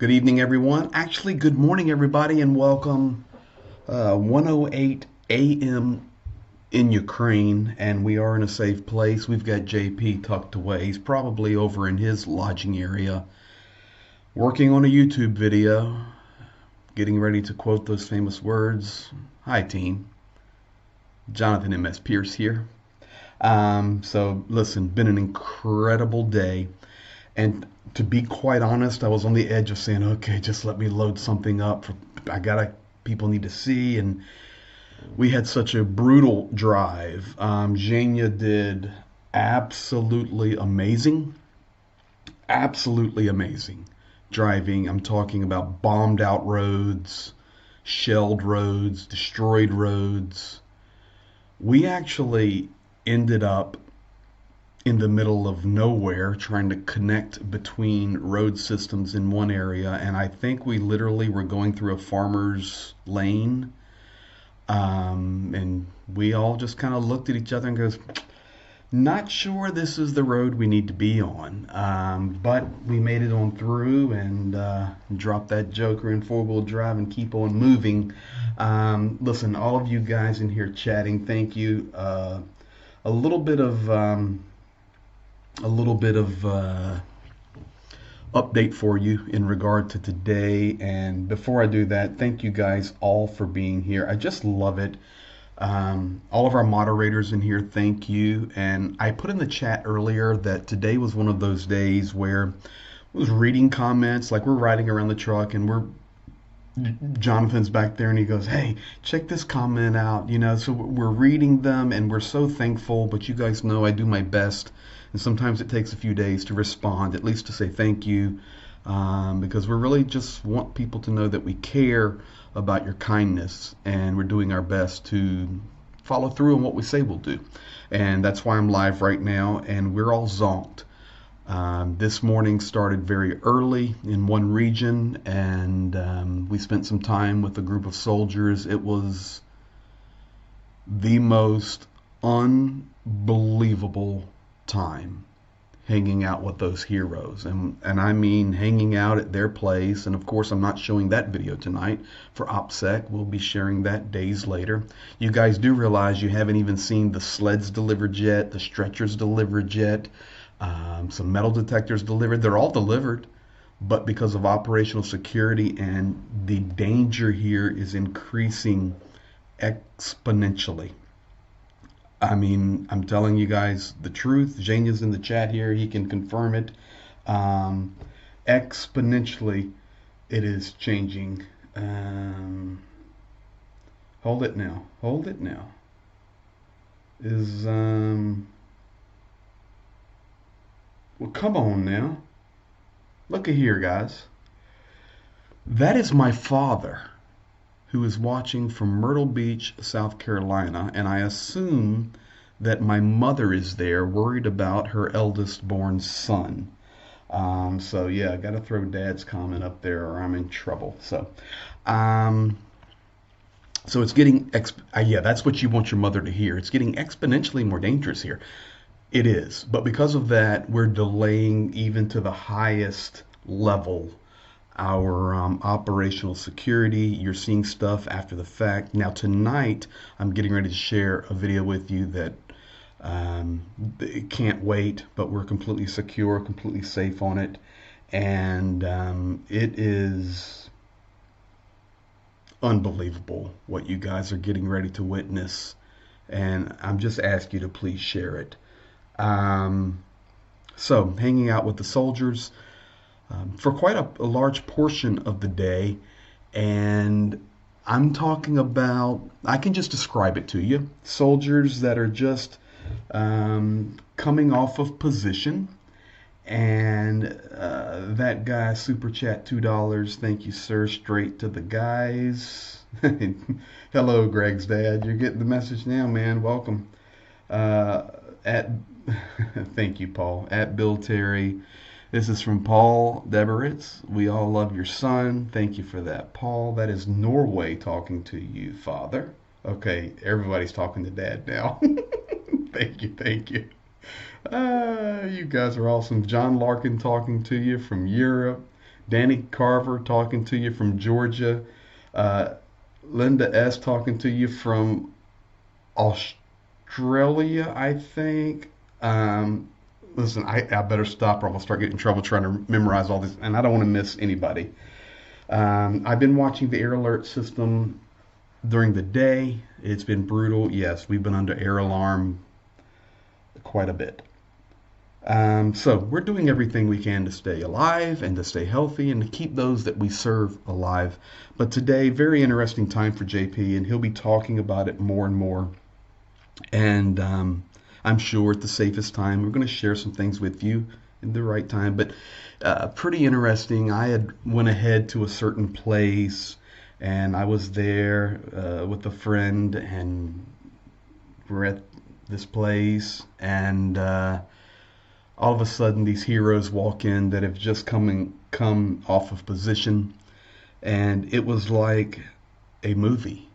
Good evening, everyone. Actually, good morning, everybody, and welcome. 1:08 a.m. in Ukraine, and we are in a safe place. We've got JP tucked away. He's probably over in his lodging area, working on a YouTube video, getting ready to quote those famous words. Hi, team. Jonathan M.S. Pierce here. So, listen, been an incredible day. And to be quite honest, I was on the edge of saying, okay, just let me load something up. I gotta, people need to see. And we had such a brutal drive. Zhenya did absolutely amazing. Absolutely amazing driving. I'm talking about bombed out roads, shelled roads, destroyed roads. We actually ended up in the middle of nowhere trying to connect between road systems in one area, and I think we literally were going through a farmer's lane, and we all just kind of looked at each other and goes, not sure this is the road we need to be on. But we made it on through and dropped that joker in four-wheel drive and keep on moving. Listen, all of you guys in here chatting, thank you. A little bit of update for you in regard to today. And before I do that, thank you guys all for being here. I just love it. All of our moderators in here, thank you. And I put in the chat earlier that today was one of those days where I was reading comments, like we're riding around the truck and Jonathan's back there and he goes, hey, check this comment out. So we're reading them and we're so thankful, but you guys know I do my best. And sometimes it takes a few days to respond, at least to say thank you, because we really just want people to know that we care about your kindness and we're doing our best to follow through on what we say we'll do. And that's why I'm live right now and we're all zonked. This morning started very early in one region and we spent some time with a group of soldiers. It was the most unbelievable time hanging out with those heroes, and I mean hanging out at their place. And of course I'm not showing that video tonight for OPSEC. We'll be sharing that days later. You guys do realize you haven't even seen the sleds delivered yet, the stretchers delivered yet, some metal detectors delivered. They're all delivered, but because of operational security and the danger here is increasing exponentially. I mean, I'm telling you guys the truth. Zhenya's in the chat here. He can confirm it. Exponentially, it is changing. Hold it now. Hold it now. Well, come on now. Look at here, guys. That is my father, who is watching from Myrtle Beach, South Carolina, and I assume that my mother is there worried about her eldest born son. So yeah, I got to throw Dad's comment up there or I'm in trouble. So it's getting, yeah, that's what you want your mother to hear. It's getting exponentially more dangerous here. It is, but because of that, we're delaying even to the highest level our operational security. You're seeing stuff after the fact. Now tonight, I'm getting ready to share a video with you that it can't wait, but we're completely secure, completely safe on it. And it is unbelievable what you guys are getting ready to witness. And I'm just asking you to please share it. So hanging out with the soldiers for quite a large portion of the day, and I'm talking about, I can just describe it to you, soldiers that are just coming off of position, and that guy super chat $2, thank you sir, straight to the guys. Hello Greg's dad, you're getting the message now, man, welcome. At Thank you, Paul. At Bill Terry. This is from Paul Deberitz. We all love your son. Thank you for that, Paul. That is Norway talking to you, Father. Okay, everybody's talking to Dad now. Thank you, thank you. You guys are awesome. John Larkin talking to you from Europe. Danny Carver talking to you from Georgia. Uh, Linda S. talking to you from Australia, I think. Listen, I better stop or I'm going to start getting in trouble trying to memorize all this, and I don't want to miss anybody. I've been watching the air alert system during the day. It's been brutal. Yes, we've been under air alarm quite a bit. So we're doing everything we can to stay alive and to stay healthy and to keep those that we serve alive. But today, very interesting time for JP, and he'll be talking about it more and more. And I'm sure at the safest time, we're going to share some things with you in the right time. But pretty interesting. I had went ahead to a certain place, and I was there with a friend, and we're at this place, and all of a sudden these heroes walk in that have just come off of position, and it was like a movie,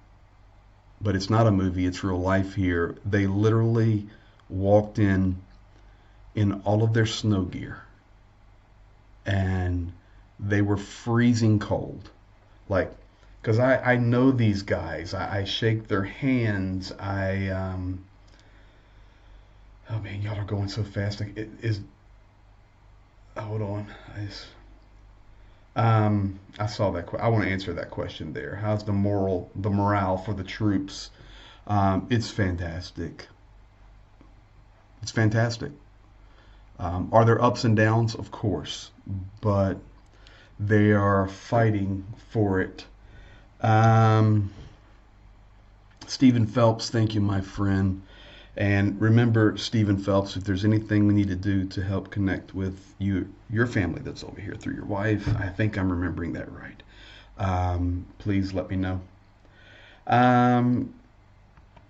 but it's not a movie, it's real life here. They literally walked in all of their snow gear, and they were freezing cold, like, because I know these guys. I shake their hands. Oh man, y'all are going so fast. Like, it is. Hold on. I saw that. I want to answer that question there. How's the morale for the troops? It's fantastic. It's fantastic. Are there ups and downs? Of course, but they are fighting for it. Stephen Phelps, thank you, my friend. And remember, Stephen Phelps, if there's anything we need to do to help connect with your family that's over here through your wife, I think I'm remembering that right. Please let me know.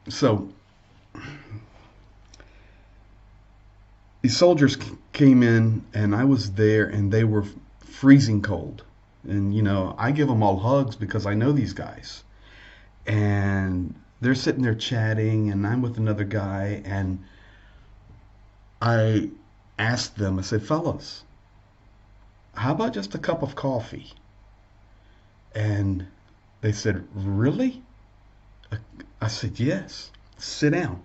So these soldiers came in, and I was there, and they were freezing cold. And I give them all hugs because I know these guys. And they're sitting there chatting, and I'm with another guy, and I asked them, I said, fellas, how about just a cup of coffee? And they said, really? I said, yes, sit down.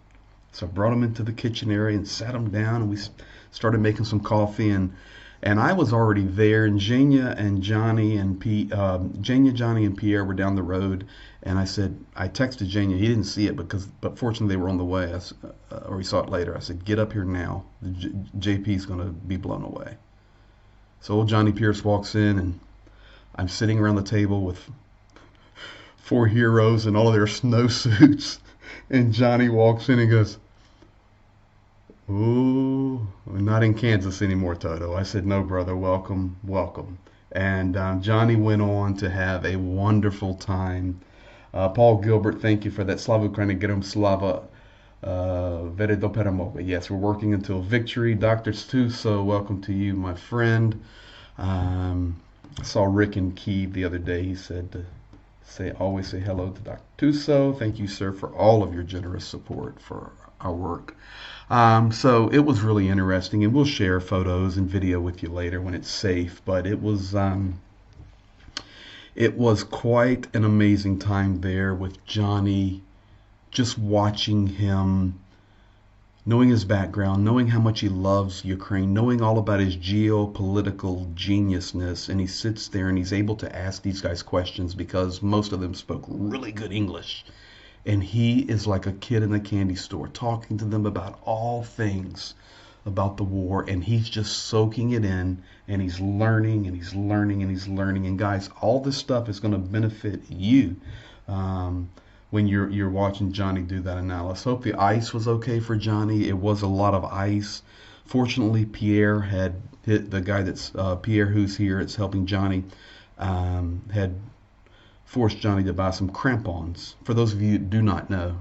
So I brought them into the kitchen area and sat them down, and we started making some coffee, and I was already there, and Jania, Johnny, and Pierre were down the road, and I texted Jania. He didn't see it but fortunately they were on the way, or he saw it later. I said, get up here now. JP's going to be blown away. So old Johnny Pierce walks in, and I'm sitting around the table with 4 heroes in all of their snowsuits, and Johnny walks in and goes, ooh, we're not in Kansas anymore, Toto. I said, no, brother, welcome, welcome. And Johnny went on to have a wonderful time. Paul Gilbert, thank you for that. Slava Ukraini, Gerom Slava, Veredo Peramoga. Yes, we're working until victory. Dr. Stuso, welcome to you, my friend. I saw Rick in Kiev the other day. He said always say hello to Dr. Tuso. Thank you, sir, for all of your generous support for our work. So it was really interesting, and we'll share photos and video with you later when it's safe. But it was quite an amazing time there with Johnny, just watching him, knowing his background, knowing how much he loves Ukraine, knowing all about his geopolitical geniusness, and he sits there and he's able to ask these guys questions because most of them spoke really good English. And he is like a kid in a candy store, talking to them about all things about the war, and he's just soaking it in, and he's learning, and he's learning, and he's learning. And guys, all this stuff is going to benefit you when you're watching Johnny do that analysis. Hope the ice was okay for Johnny. It was a lot of ice. Fortunately, Pierre had hit the guy that's Pierre, who's here, it's helping Johnny, had forced Johnny to buy some crampons. For those of you who do not know,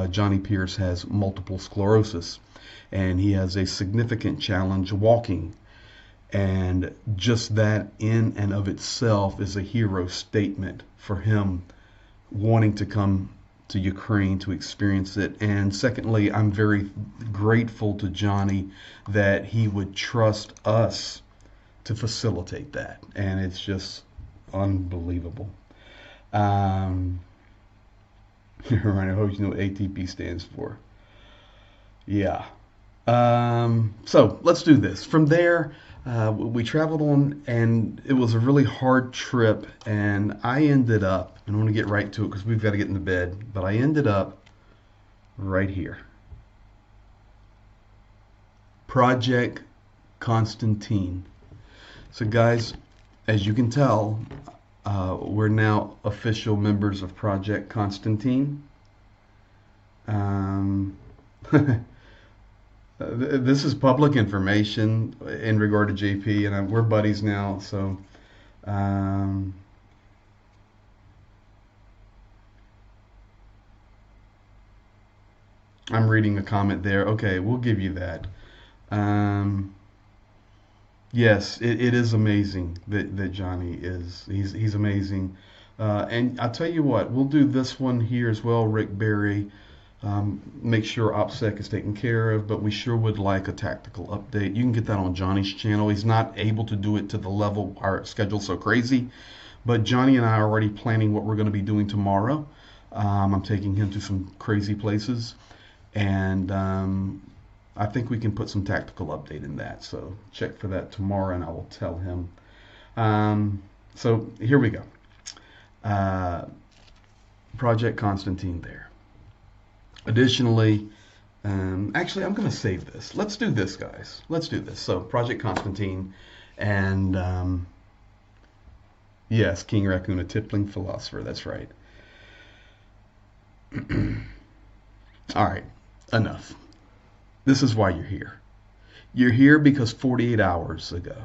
Johnny Pierce has multiple sclerosis, and he has a significant challenge walking. And just that in and of itself is a hero statement for him wanting to come to Ukraine to experience it. And secondly, I'm very grateful to Johnny that he would trust us to facilitate that, and it's just unbelievable. Right, I hope you know what ATP stands for. Yeah. So let's do this. From there, we traveled on, and it was a really hard trip, and I ended up, and I want to get right to it because we've got to get into bed, but I ended up right here. Project Konstantin. So guys, as you can tell, we're now official members of Project Konstantin. This is public information in regard to JP, and we're buddies now. So, I'm reading a comment there. Okay, we'll give you that. Yes, it is amazing that Johnny he's amazing. And I'll tell you what, we'll do this one here as well, Rick Berry. Make sure OPSEC is taken care of, but we sure would like a tactical update. You can get that on Johnny's channel. He's not able to do it to the level our schedule's so crazy, but Johnny and I are already planning what we're going to be doing tomorrow. I'm taking him to some crazy places, and I think we can put some tactical update in that. So check for that tomorrow, and I will tell him. So here we go. Project Konstantin there. Additionally, actually, I'm going to save this. Let's do this, guys. Let's do this. So, Project Konstantin, and yes, King Raccoon, a tippling philosopher. That's right. All right, enough. This is why you're here. You're here because 48 hours ago,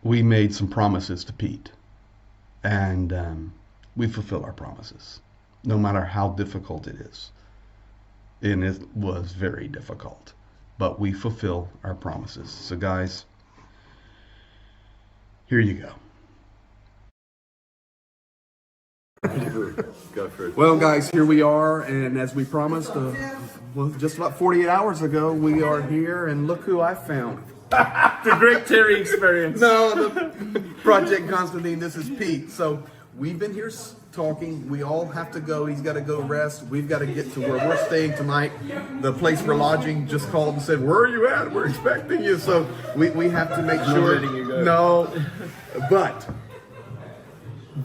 we made some promises to Pete, and we fulfill our promises. No matter how difficult it is. And it was very difficult. But we fulfill our promises. So guys, here you go. Go for it. Well guys, here we are, and as we promised, just about 48 hours ago, we are here, and look who I found. The Great Terry Experience. No, the Project Konstantin, this is Pete. So we've been here talking. We all have to go. He's got to go rest. We've got to get to where we're staying tonight. The place we're lodging just called and said, "Where are you at? We're expecting you." So we have to make sure. Letting you go. No, but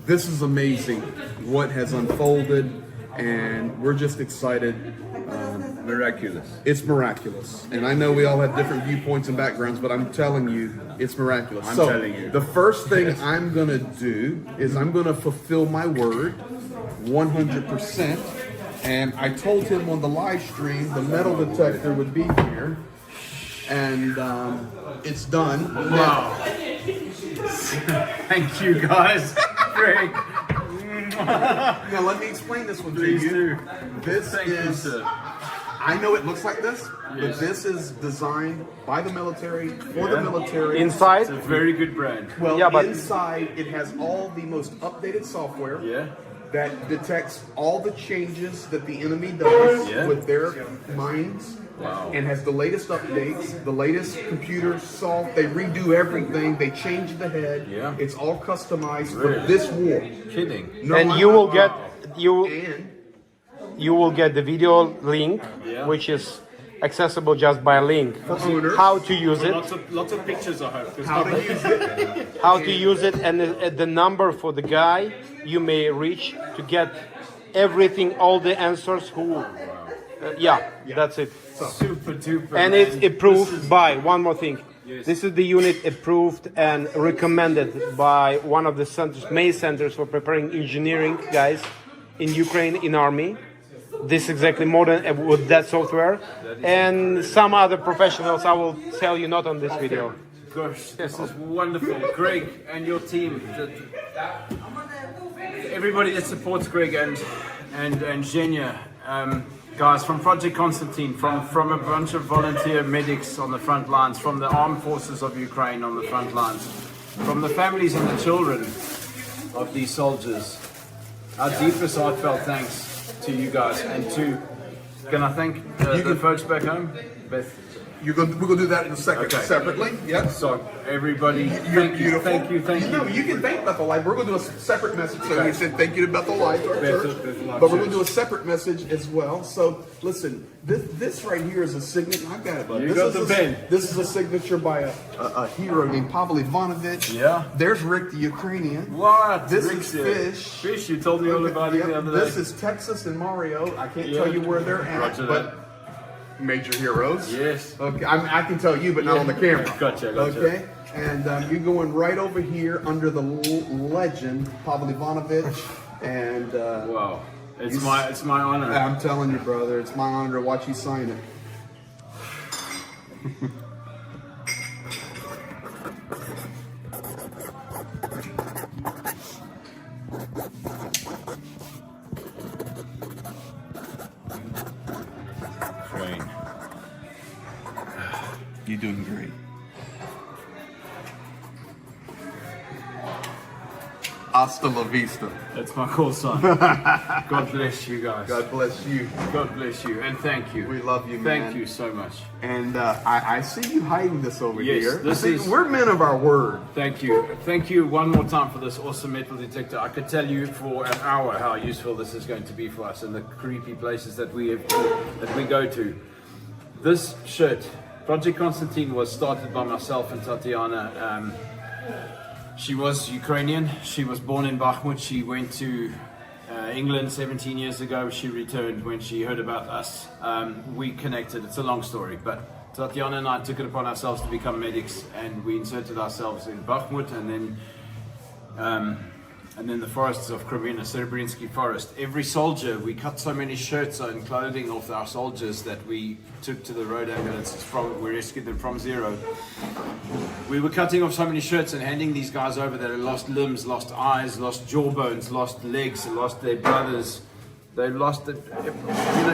this is amazing what has unfolded, and we're just excited. Miraculous. It's miraculous. And I know we all have different viewpoints and backgrounds, but I'm telling you, it's miraculous. I'm telling you. The first thing I'm going to do is I'm going to fulfill my word 100%. And I told him on the live stream the metal detector would be here. And it's done. Wow. Thank you, guys. Greg. Now let me explain this one Please to you. do. This Thank you, is... sir. I know it looks like this, Yes. but this is designed by the military, for the military. Inside, It's a very good brand. Well, Yeah, but- inside it has all the most updated software Yeah. that detects all the changes that the enemy does Yeah. with their minds. Wow. And has the latest updates, the latest computer soft. They redo everything. They change the head. Yeah. It's all customized Really? for this war. Kidding. No, and I'm you not- will get And you will get the video link, Yeah. which is accessible just by link. for owners, How to use it, Lots of pictures, I hope. how to use it. how to use it, and the number for the guy you may reach to get everything, all the answers. Yeah, that's it. Super duper. And man. it's approved This is- by one more thing. Yes. This is the unit approved and recommended by one of the centers, main centers for preparing engineering guys in Ukraine in army. This exactly modern with that software and some other professionals. I will tell you not on this video. Gosh, this is wonderful. Greg and your team. Everybody that supports Greg and Zhenya. Guys from Project Konstantin, from a bunch of volunteer medics on the front lines, from the armed forces of Ukraine on the front lines, from the families and the children of these soldiers. Our deepest heartfelt thanks to you guys, and to, can I thank the folks back home? Beth, we're gonna do that in a second, Okay. separately. Yes. So everybody, You're thank you, beautiful. thank you, thank you. No, you can thank Bethel Life. We're going to do a separate message. So Okay. we said thank you to Bethel Life, our Bethel church. Life But we're going to Church. do a separate message as well. So listen, this right here is a signature. I've got it, bud. You This got is the a- pen. This is a signature by a hero named Pavel Ivanovich. Yeah. There's Rick the Ukrainian. What? This Rick's is here. Fish. Fish, you told me all about it Yep. the other day. This is Texas and Mario. I can't Yeah. tell you where they're at, Roger but that. major heroes. Yes. Okay, I can tell you, but not on the camera. Gotcha. Okay, and you're going right over here under the legend Pavel Ivanovich, and Wow. It's my honor. I'm telling you, brother, it's my honor to watch you sign it. Train. You're doing great. Hasta la vista. That's my call sign. God bless you guys. God bless you. God bless you, and thank you. We love you, man. Thank you so much. And I see you hiding this over Yes, here. this See, is- we're men of our word. Thank you. Thank you one more time for this awesome metal detector. I could tell you for an hour how useful this is going to be for us and the creepy places that we go to. This shirt, Project Konstantin, was started by myself and Tatiana. She was Ukrainian. She was born in Bakhmut. She went to England 17 years ago. She returned when she heard about us. We connected. It's a long story, but Tatiana and I took it upon ourselves to become medics, and we inserted ourselves in Bakhmut, and then the forests of Crimea, Serebrynsky forest. Every soldier, we cut so many shirts and clothing off our soldiers that we took to the road ambulances we rescued them from zero. We were cutting off so many shirts and handing these guys over that had lost limbs, lost eyes, lost jawbones, lost legs, lost their brothers. They lost it.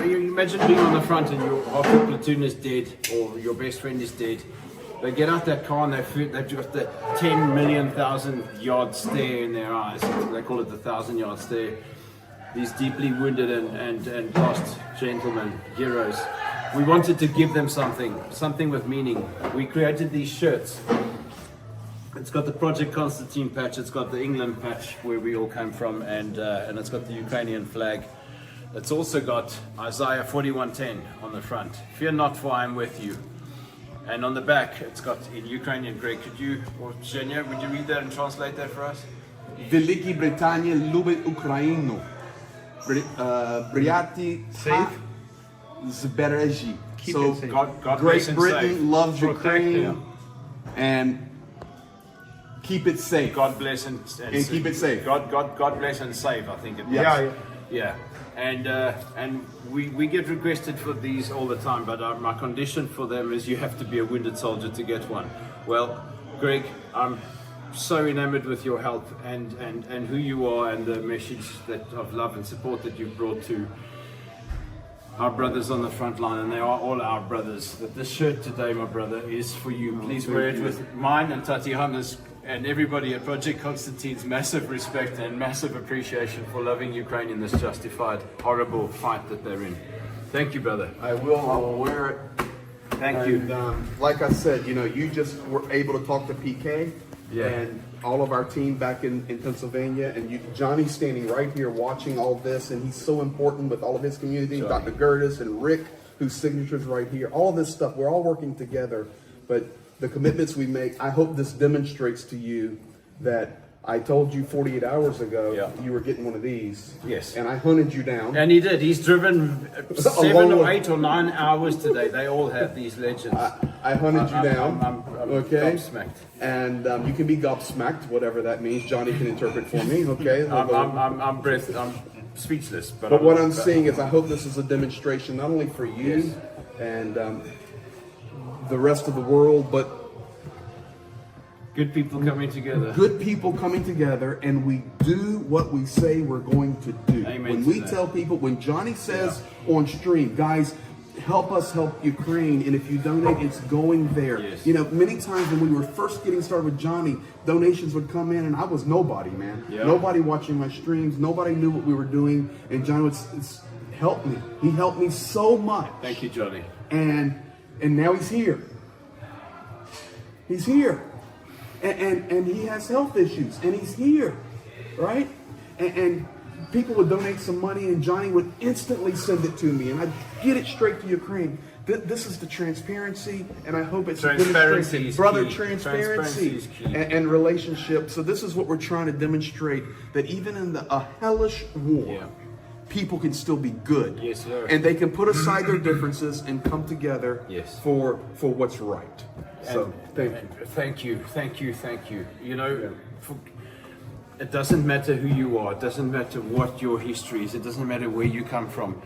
You imagine being on the front and half your platoon is dead or your best friend is dead. They get out that car and they've got that 10 million thousand yard stare in their eyes. They call it the 1,000-yard stare. These deeply wounded and lost gentlemen, heroes. We wanted to give them something with meaning. We created these shirts. It's got the Project Konstantin patch, it's got the England patch where we all came from, and it's got the Ukrainian flag. It's also got Isaiah 41:10 on the front. Fear not, for I am with you. And on the back, it's got in Ukrainian. Greg, could you, or Zhenya, would you read that and translate that for us? Великій Британії любить Україну. Бряті збережі. So God bless Great and Britain save. loves Protect Ukraine them. and keep it safe. God bless and keep it safe. God bless and save. I think it was. Yes. Yeah. And we get requested for these all the time, but my condition for them is you have to be a wounded soldier to get one. Well, Greg, I'm so enamored with your help and who you are and the message of love and support that you've brought to our brothers on the front line, and they are all our brothers. That this shirt today, my brother, is for you. Please wear it with mine and Tatiana's and everybody at Project Konstantin's massive respect and massive appreciation for loving Ukraine in this justified, horrible fight that they're in. Thank you, brother. I will wear it. Thank you. Like I said, you just were able to talk to PK Yeah. and all of our team back in Pennsylvania, and Johnny's standing right here watching all this, and he's so important with all of his community. Johnny. Dr. Gertis and Rick, whose signature's right here. All of this stuff, we're all working together, but the commitments we make, I hope this demonstrates to you that I told you 48 hours ago you were getting one of these. Yes. And I hunted you down. And he did. He's driven 7 long or way. 8 or 9 hours today. They all have these legends. I hunted you down. I'm okay. gobsmacked. And you can be gobsmacked, whatever that means. Johnny can interpret for me. Okay. I'm speechless. But what I'm saying is, I hope this is a demonstration not only for you and the rest of the world, but good people coming together. good people coming together, and we do what we say we're going to do. Amen When to we that. tell people, when Johnny says on stream, guys, help us help Ukraine, and if you donate, it's going there. Yes. Many times when we were first getting started with Johnny, donations would come in, and I was nobody, man. Yeah. Nobody watching my streams, nobody knew what we were doing, and Johnny would help me. He helped me so much. Thank you, Johnny. And And now he's here. He's here. And he has health issues, and he's here, right? And people would donate some money, and Johnny would instantly send it to me, and I'd get it straight to Ukraine. This is the transparency, and I hope it's Transparency is brother, key. transparency is key. and relationship. So this is what we're trying to demonstrate, that even in a hellish war, people can still be good. Yes, sir. And they can put aside their differences and come together for what's right. So thank you. Thank you. You know, it doesn't matter who you are. It doesn't matter what your history is. It doesn't matter where you come from.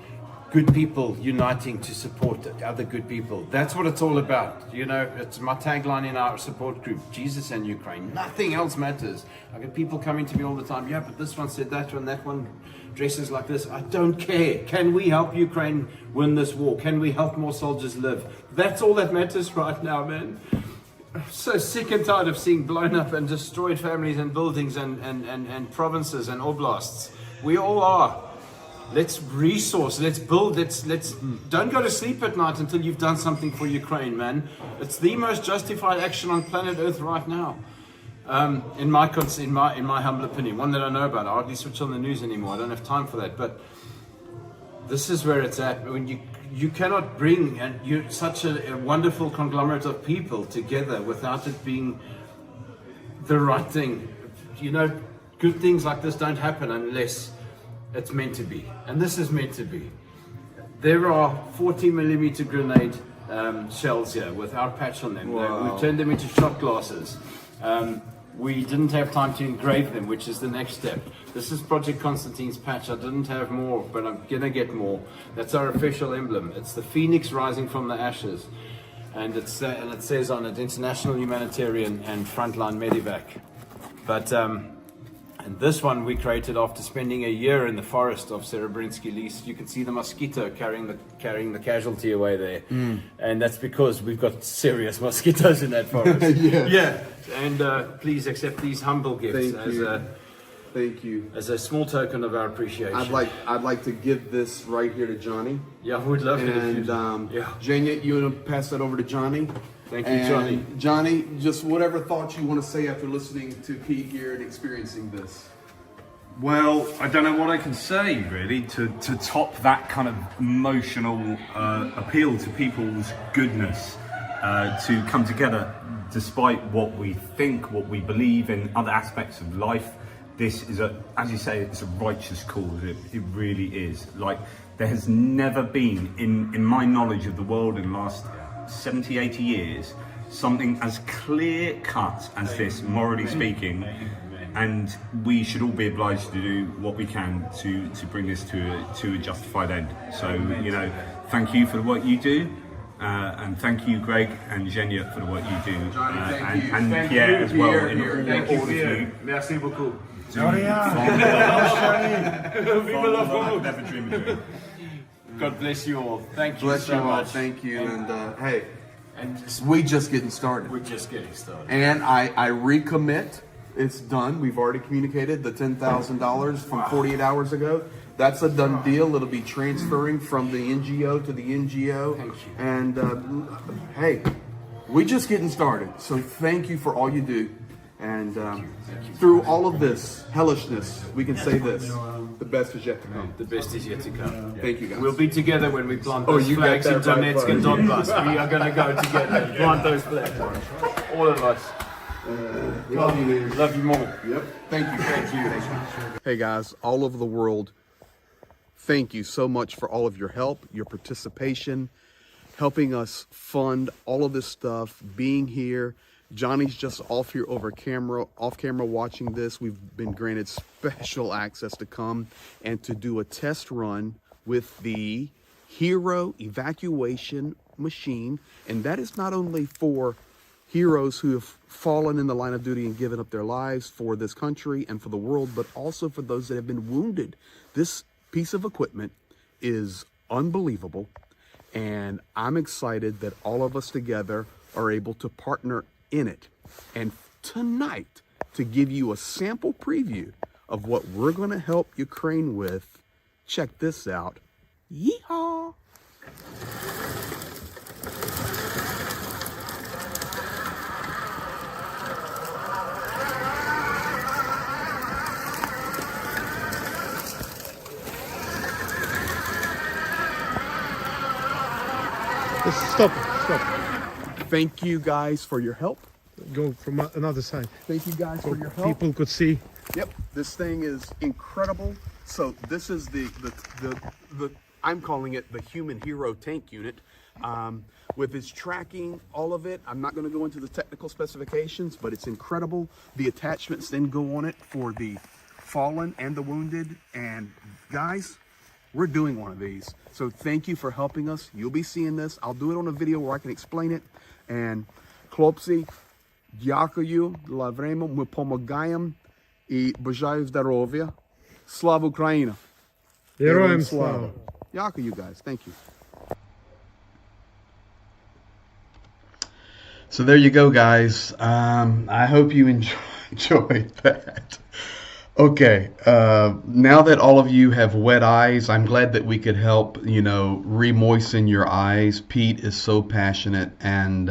Good people uniting to support other good people. That's what it's all about. You know, it's my tagline in our support group, Jesus and Ukraine. Nothing else matters. I get people coming to me all the time. Yeah, but this one said that one dresses like this. I don't care. Can we help Ukraine win this war? Can we help more soldiers live? That's all that matters right now, man. I'm so sick and tired of seeing blown up and destroyed families and buildings and provinces and oblasts. We all are. Let's resource, let's build, let's don't go to sleep at night until you've done something for Ukraine, man. It's the most justified action on planet Earth right now. In my humble opinion, one that I know about. I hardly switch on the news anymore. I don't have time for that. But this is where it's at. When you cannot bring such a wonderful conglomerate of people together without it being the right thing. You know, good things like this don't happen unless it's meant to be. And this is meant to be. There are 40mm grenade shells here with our patch on them. Wow. We've turned them into shot glasses. We didn't have time to engrave them, which is the next step. This is Project Konstantin's patch. I didn't have more, but I'm gonna get more. That's our official emblem. It's the phoenix rising from the ashes. And it says on it, International Humanitarian and Frontline Medivac. But and this one we created after spending a year in the forest of Serebrensky Lis. You can see the mosquito carrying the casualty away there. And that's because we've got serious mosquitoes in that forest. Yeah. And please accept these humble gifts Thank you. as a small token of our appreciation. I'd like to give this right here to Johnny. Yeah, I would love it. And Jania, you want to pass that over to Johnny? Thank you, Johnny. Johnny, just whatever thoughts you want to say after listening to Pete here and experiencing this. Well, I don't know what I can say really to top that kind of emotional appeal to people's goodness, to come together despite what we think, what we believe in other aspects of life. This is as you say, it's a righteous cause. It really is. Like, there has never been, in my knowledge of the world in the last 70, 80 years, something as clear cut as this, morally speaking, and we should all be obliged to do what we can to bring this to a justified end. So, you know, thank you for the work you do, and thank you, Greg and Zhenya, for the work you do, and Pierre as well. Thank you, Pierre. Merci beaucoup. God bless you all. Thank you so much. Thank you. And we just getting started. We're just getting started. And I recommit. It's done. We've already communicated the $10,000 from 48 hours ago. That's a done deal. It'll be transferring from the NGO to the NGO. Thank you. And hey, we just getting started. So thank you for all you do. And through all of this hellishness, we can say this: the best is yet to come. The best is yet to come. Thank you, guys. We'll be together when we plant those flags in Donetsk and Donbass. We are going to go together and plant those flags. All of us. Love you, man. Love you more. Yep. Thank you. Thank you. Hey, guys, all over the world, thank you so much for all of your help, your participation, helping us fund all of this stuff, being here. Johnny's just off camera watching this. We've been granted special access to come and to do a test run with the Hero evacuation machine. And that is not only for heroes who have fallen in the line of duty and given up their lives for this country and for the world, but also for those that have been wounded. This piece of equipment is unbelievable, and I'm excited that all of us together are able to partner in it. And tonight, to give you a sample preview of what we're going to help Ukraine with, check this out. Yeehaw! Just stop. Stop. Thank you guys for your help. Go from another side. Thank you guys for your help. People could see. Yep, this thing is incredible. So this is the I'm calling it the Human Hero Tank Unit. With its tracking, all of it. I'm not going to go into the technical specifications, but it's incredible. The attachments then go on it for the fallen and the wounded. And guys, we're doing one of these. So thank you for helping us. You'll be seeing this. I'll do it on a video where I can explain it. And хлопці, дякую, лавремо, ми помагаємо і бажаю здоров'я. Слава Україна! Героям слава. Dякую, guys. Thank you. So there you go, guys. I hope you enjoyed that. Okay, now that all of you have wet eyes, I'm glad that we could help, re-moisten your eyes. Pete is so passionate, and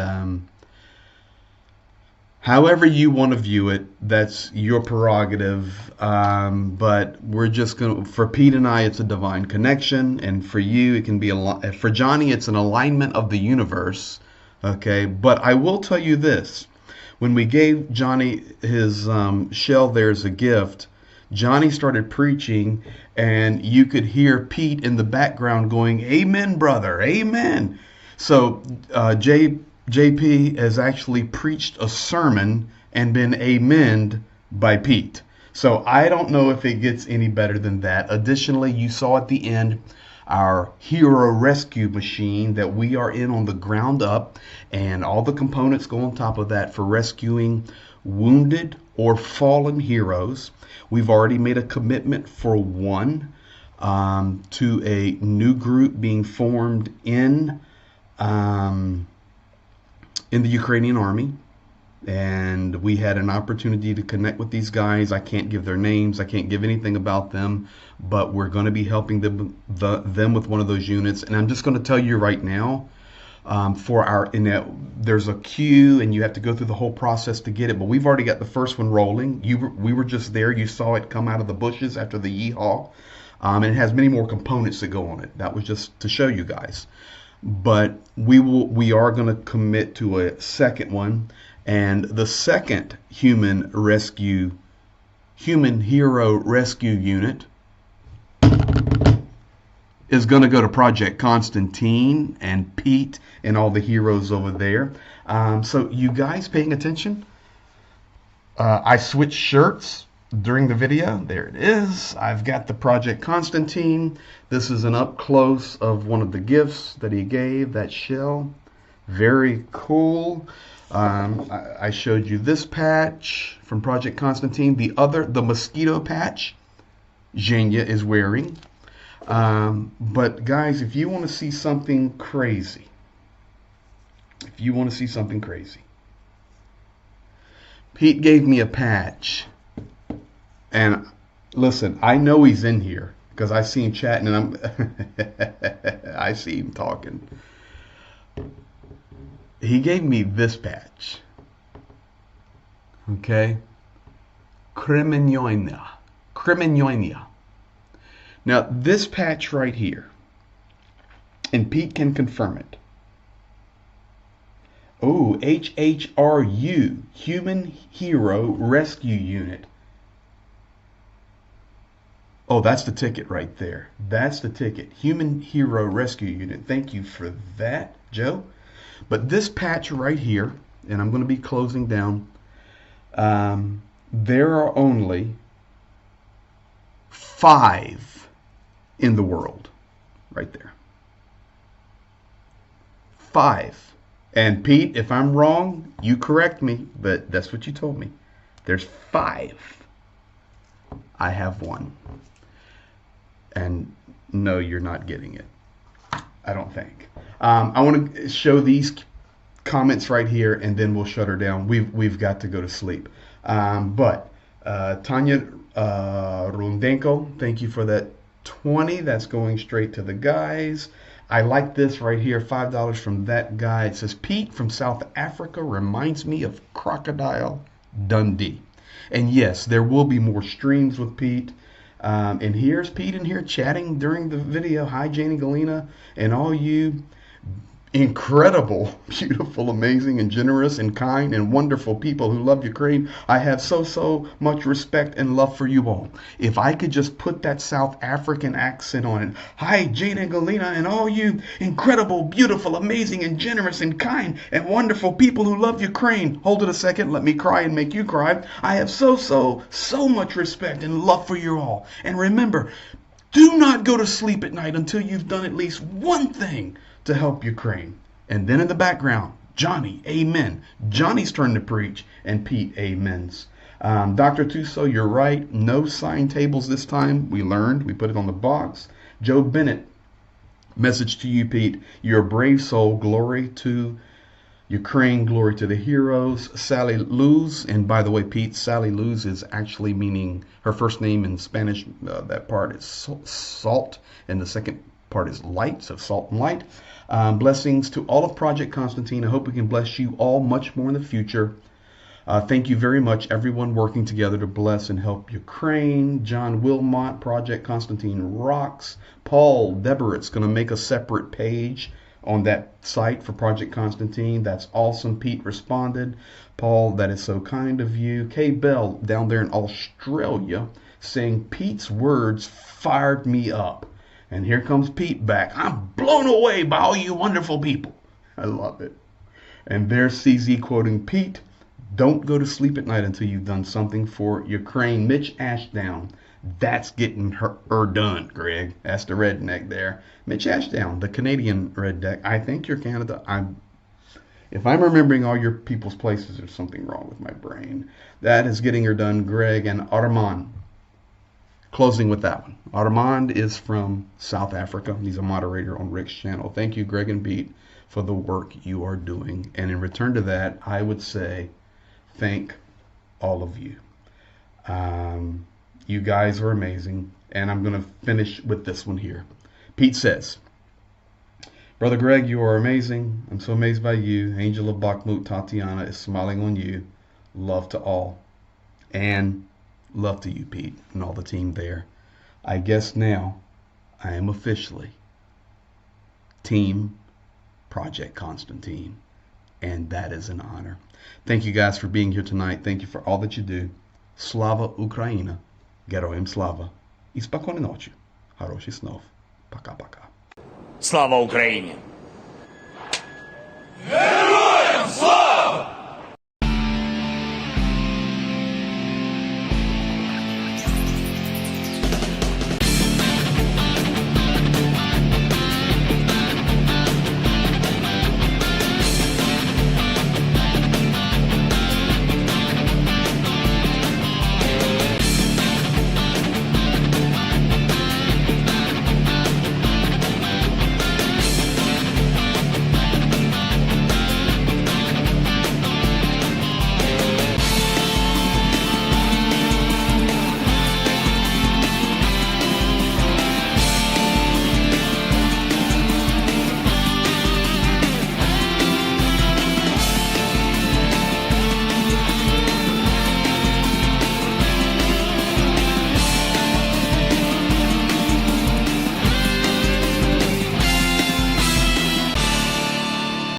however you want to view it, that's your prerogative. But we're just going to, for Pete and I, it's a divine connection, and for you, it can be, for Johnny, it's an alignment of the universe. Okay, but I will tell you this. When we gave Johnny his shell there as a gift, Johnny started preaching, and you could hear Pete in the background going, "Amen, brother, amen." So JP has actually preached a sermon and been amened by Pete. So I don't know if it gets any better than that. Additionally, you saw at the end our hero rescue machine that we are in on the ground up, and all the components go on top of that for rescuing wounded or fallen heroes. We've already made a commitment for one to a new group being formed in the Ukrainian army. And we had an opportunity to connect with these guys. I can't give their names. I can't give anything about them, but we're going to be helping them with one of those units. And I'm just going to tell you right now, there's a queue, and you have to go through the whole process to get it. But we've already got the first one rolling. We were just there. You saw it come out of the bushes after the yeehaw. And it has many more components that go on it. That was just to show you guys. But we are going to commit to a second one. And the second human hero rescue unit is going to go to Project Konstantin and Pete and all the heroes over there. So you guys paying attention? I switched shirts during the video. There it is. I've got the Project Konstantin. This is an up close of one of the gifts that he gave, that shell. Very cool. I showed you this patch from Project Konstantin. The mosquito patch Zhenya is wearing. But guys, if you want to see something crazy, Pete gave me a patch. And listen, I know he's in here because I see him chatting, and I see him talking. He gave me this patch. Okay? Kremenyonia. Now, this patch right here, and Pete can confirm it. Oh, HHRU, Human Hero Rescue Unit. Oh, that's the ticket right there. That's the ticket. Human Hero Rescue Unit. Thank you for that, Joe. But this patch right here, and I'm going to be closing down, there are only 5 in the world. Right there. 5. And Pete, if I'm wrong, you correct me, but that's what you told me. There's 5. I have 1. And no, you're not getting it. I don't think. I want to show these comments right here, and then we'll shut her down. We've got to go to sleep. But Tanya Rundenko, thank you for that 20. That's going straight to the guys. I like this right here, $5 from that guy. It says, Pete from South Africa reminds me of Crocodile Dundee. And yes, there will be more streams with Pete. And here's Pete in here chatting during the video. Hi, Janie Galena, and all you incredible, beautiful, amazing, and generous, and kind, and wonderful people who love Ukraine. I have so much respect and love for you all. If I could just put that South African accent on it. Hi, Jane and Galena, and all you incredible, beautiful, amazing, and generous, and kind, and wonderful people who love Ukraine. Hold it a second. Let me cry and make you cry. I have so much respect and love for you all. And remember, do not go to sleep at night until you've done at least one thing to help Ukraine. And then in the background, Johnny, amen. Johnny's turn to preach, and Pete, amens. Dr. Tuso, you're right. No sign tables this time. We learned. We put it on the box. Joe Bennett, message to you, Pete. You're a brave soul. Glory to Ukraine. Glory to the heroes. Sally Luz. And by the way, Pete, Sally Luz is actually meaning her first name in Spanish. That part is salt, and the second part is light, so salt and light. Blessings to all of Project Konstantin. I hope we can bless you all much more in the future. Thank you very much, everyone working together to bless and help Ukraine. John Wilmot, Project Konstantin rocks. Paul Deberit's going to make a separate page on that site for Project Konstantin. That's awesome. Pete responded. Paul, that is so kind of you. Kay Bell down there in Australia saying Pete's words fired me up. And here comes Pete back. I'm blown away by all you wonderful people. I love it. And there's CZ quoting Pete. Don't go to sleep at night until you've done something for Ukraine. Mitch Ashdown. That's getting her done, Greg. That's the redneck there. Mitch Ashdown, the Canadian redneck. I think you're Canada. If I'm remembering all your people's places, there's something wrong with my brain. That is getting her done, Greg. And Armand. Closing with that one. Armand is from South Africa. He's a moderator on Rick's channel. Thank you, Greg and Pete, for the work you are doing. And in return to that, I would say thank all of you. You guys are amazing. And I'm going to finish with this one here. Pete says, Brother Greg, you are amazing. I'm so amazed by you. Angel of Bakhmut, Tatiana is smiling on you. Love to all. And love to you, Pete, and all the team there. I guess now I am officially Team Project Konstantin, and that is an honor. Thank you guys for being here tonight. Thank you for all that you do. Slava Ukraina, Geroim Slava. I spokojnej nocy. Хороших снов. Пока-пока. Слава Україні!